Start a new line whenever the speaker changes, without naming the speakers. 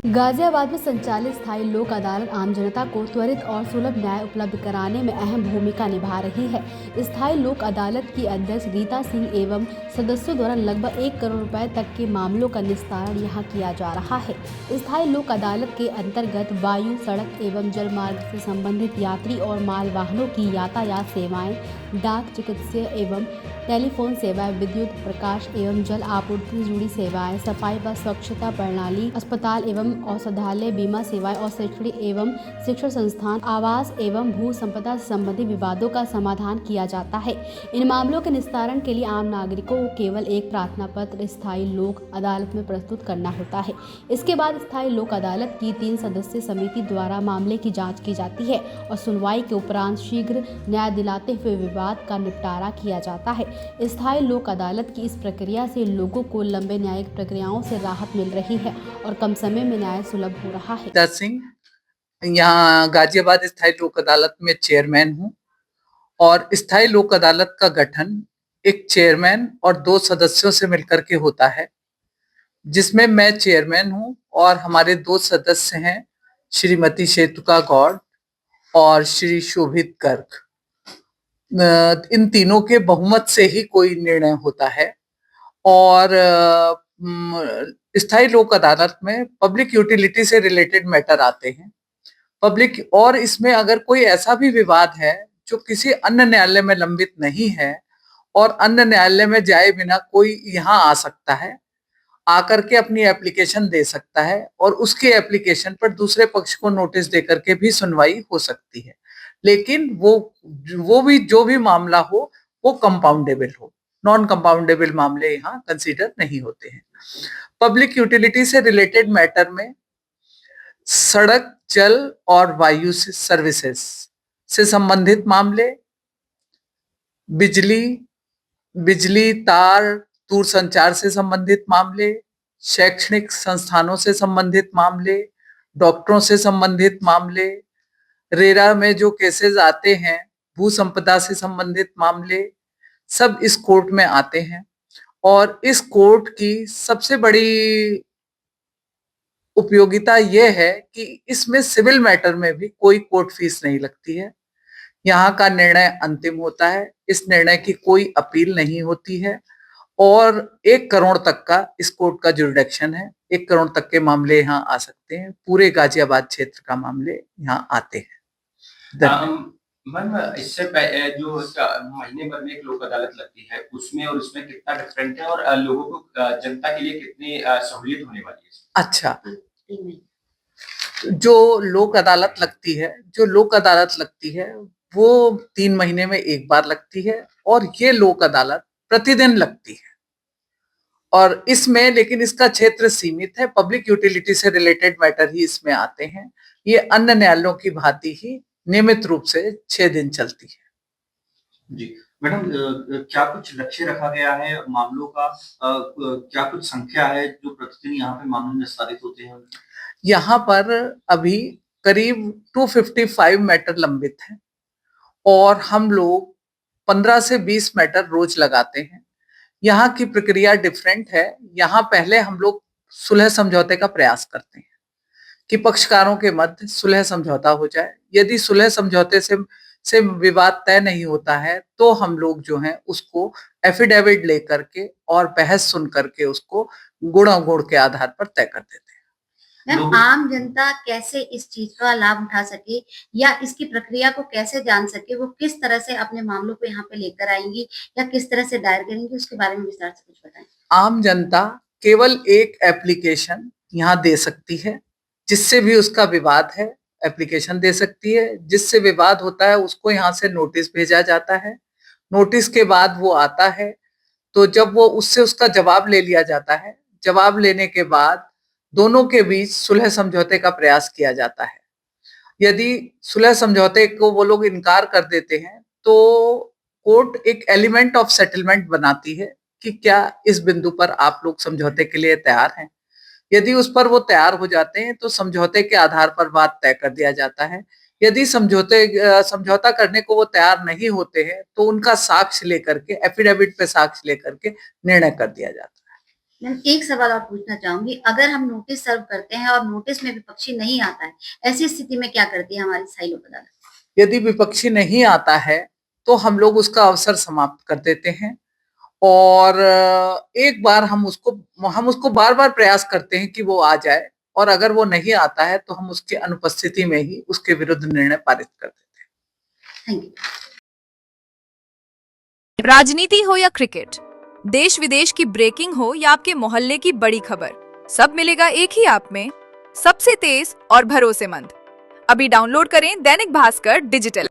गाजियाबाद में संचालित स्थायी लोक अदालत आम जनता को त्वरित और सुलभ न्याय उपलब्ध कराने में अहम भूमिका निभा रही है। स्थायी लोक अदालत की अध्यक्ष गीता सिंह एवं सदस्यों द्वारा लगभग 1 करोड़ रुपए तक के मामलों का निस्तारण यहां किया जा रहा है। स्थायी लोक अदालत के अंतर्गत वायु, सड़क एवं जल मार्ग से संबंधित यात्री और माल वाहनों की यातायात सेवाएं, डाक, चिकित्सीय एवं टेलीफोन सेवाएं, विद्युत, प्रकाश एवं जल आपूर्ति से जुड़ी सेवाएं, सफाई व स्वच्छता प्रणाली, अस्पताल एवं औषधालय, बीमा सेवाएं और शैक्षणिक एवं शिक्षण संस्थान, आवास एवं भू संपदा से संबंधित विवादों का समाधान किया जाता है। इन मामलों के निस्तारण के लिए आम नागरिकों को केवल एक प्रार्थना पत्र स्थायी लोक अदालत में प्रस्तुत करना होता है। इसके बाद स्थायी लोक अदालत की 3 सदस्यीय समिति द्वारा मामले की जाँच की जाती है और सुनवाई के उपरांत शीघ्र न्याय दिलाते हुए विवाद का निपटारा किया जाता है। स्थायी लोक अदालत की इस प्रक्रिया से लोगों को लंबे न्यायिक प्रक्रियाओं से राहत मिल रही है और कम समय में न्याय सुलभ हो रहा है।
गीता सिंह, यहाँ गाजियाबाद स्थायी लोक अदालत में चेयरमैन हूँ और स्थायी लोक अदालत का गठन एक चेयरमैन और 2 सदस्यों से मिलकर के होता है, जिसमें मैं चेयरमैन हूँ और हमारे 2 सदस्य हैं, श्रीमती शेतुका गौड़ और श्री शोभित गर्ग। इन तीनों के बहुमत से ही कोई निर्णय होता है और स्थायी लोक अदालत में पब्लिक यूटिलिटी से रिलेटेड मैटर आते हैं। पब्लिक और इसमें अगर कोई ऐसा भी विवाद है जो किसी अन्य न्यायालय में लंबित नहीं है और अन्य न्यायालय में जाए बिना कोई यहाँ आ सकता है, आकर के अपनी एप्लीकेशन दे सकता है और उसके एप्लीकेशन पर दूसरे पक्ष को नोटिस देकर के भी सुनवाई हो सकती है। लेकिन वो भी जो भी मामला हो वो कंपाउंडेबल हो, नॉन कंपाउंडेबल मामले यहाँ कंसीडर नहीं होते हैं। पब्लिक यूटिलिटी से रिलेटेड मैटर में सड़क, जल और वायु सर्विसेज से संबंधित मामले, बिजली तार, दूरसंचार से संबंधित मामले, शैक्षणिक संस्थानों से संबंधित मामले, डॉक्टरों से संबंधित मामले, रेरा में जो केसेस आते हैं, भू संपदा से संबंधित मामले, सब इस कोर्ट में आते हैं। और इस कोर्ट की सबसे बड़ी उपयोगिता यह है कि इसमें सिविल मैटर में भी कोई कोर्ट फीस नहीं लगती है। यहाँ का निर्णय अंतिम होता है, इस निर्णय की कोई अपील नहीं होती है और 1 करोड़ तक का इस कोर्ट का जुरिडिक्शन है। 1 करोड़ तक के मामले यहाँ आ सकते हैं। पूरे गाजियाबाद क्षेत्र का मामले यहाँ आते हैं।
मैम, इससे जो महीने भर में एक लोक अदालत लगती है, उसमें और इसमें कितना डिफरेंट है और लोगों को, जनता के लिए कितनी सहूलियत होने वाली है?
अच्छा, जो लोक अदालत लगती है वो 3 महीने में एक बार लगती है और ये लोक अदालत प्रतिदिन लगती है और इसमें लेकिन इसका क्षेत्र सीमित है। पब्लिक यूटिलिटी से रिलेटेड मैटर ही इसमें आते हैं। ये अन्य न्यायालयों की भांति ही नियमित रूप से 6 दिन चलती है।
जी मैडम, क्या कुछ लक्ष्य रखा गया है मामलों का? क्या कुछ संख्या है जो प्रतिदिन यहाँ पे मामले निस्तारित होते हैं?
यहाँ पर अभी करीब 255 मैटर लंबित हैं और हम लोग 15 से 20 मैटर रोज लगाते हैं। यहाँ की प्रक्रिया डिफरेंट है। यहाँ पहले हम लोग सुलह समझौते का प्रयास करते हैं कि पक्षकारों के मध्य सुलह समझौता हो जाए। यदि सुलह समझौते से विवाद तय नहीं होता है तो हम लोग जो हैं उसको एफिडेविट लेकर के और बहस सुन करके उसको गुण अवगुण के आधार पर तय कर देते हैं।
मैम, आम जनता कैसे इस चीज का लाभ उठा सके या इसकी प्रक्रिया को कैसे जान सके, वो किस तरह से अपने मामलों को यहाँ पे लेकर आएंगी या किस तरह से दायर करेंगी, उसके बारे में विस्तार से कुछ बताएं।
आम जनता केवल एक एप्लीकेशन यहाँ दे सकती है, जिससे भी उसका विवाद है एप्लीकेशन दे सकती है। जिससे विवाद होता है उसको यहाँ से नोटिस भेजा जाता है। नोटिस के बाद वो आता है तो जब वो उससे उसका जवाब ले लिया जाता है। जवाब लेने के बाद दोनों के बीच सुलह समझौते का प्रयास किया जाता है। यदि सुलह समझौते को वो लोग इनकार कर देते हैं तो कोर्ट एक एलिमेंट ऑफ सेटलमेंट बनाती है कि क्या इस बिंदु पर आप लोग समझौते के लिए तैयार हैं। यदि उस पर वो तैयार हो जाते हैं तो समझौते के आधार पर बात तय कर दिया जाता है। यदि समझौता करने को वो तैयार नहीं होते हैं तो उनका साक्ष्य लेकर के, एफिडेविट पे साक्ष्य लेकर के निर्णय कर दिया जाता है।
मैम एक सवाल और पूछना चाहूंगी, अगर हम नोटिस सर्व करते हैं और नोटिस में विपक्षी नहीं आता है, ऐसी स्थिति में क्या करती है हमारी स्थायी लोक अदालत?
यदि विपक्षी नहीं आता है तो हम लोग उसका अवसर समाप्त कर देते हैं और एक बार हम उसको बार-बार प्रयास करते हैं कि वो आ जाए और अगर वो नहीं आता है तो हम उसकी अनुपस्थिति में ही उसके विरुद्ध निर्णय पारित कर देते हैं।
Thank you.
राजनीति हो या क्रिकेट, देश विदेश की ब्रेकिंग हो या आपके मोहल्ले की बड़ी खबर, सब मिलेगा एक ही ऐप में, सबसे तेज और भरोसेमंद। अभी डाउनलोड करें दैनिक भास्कर डिजिटल।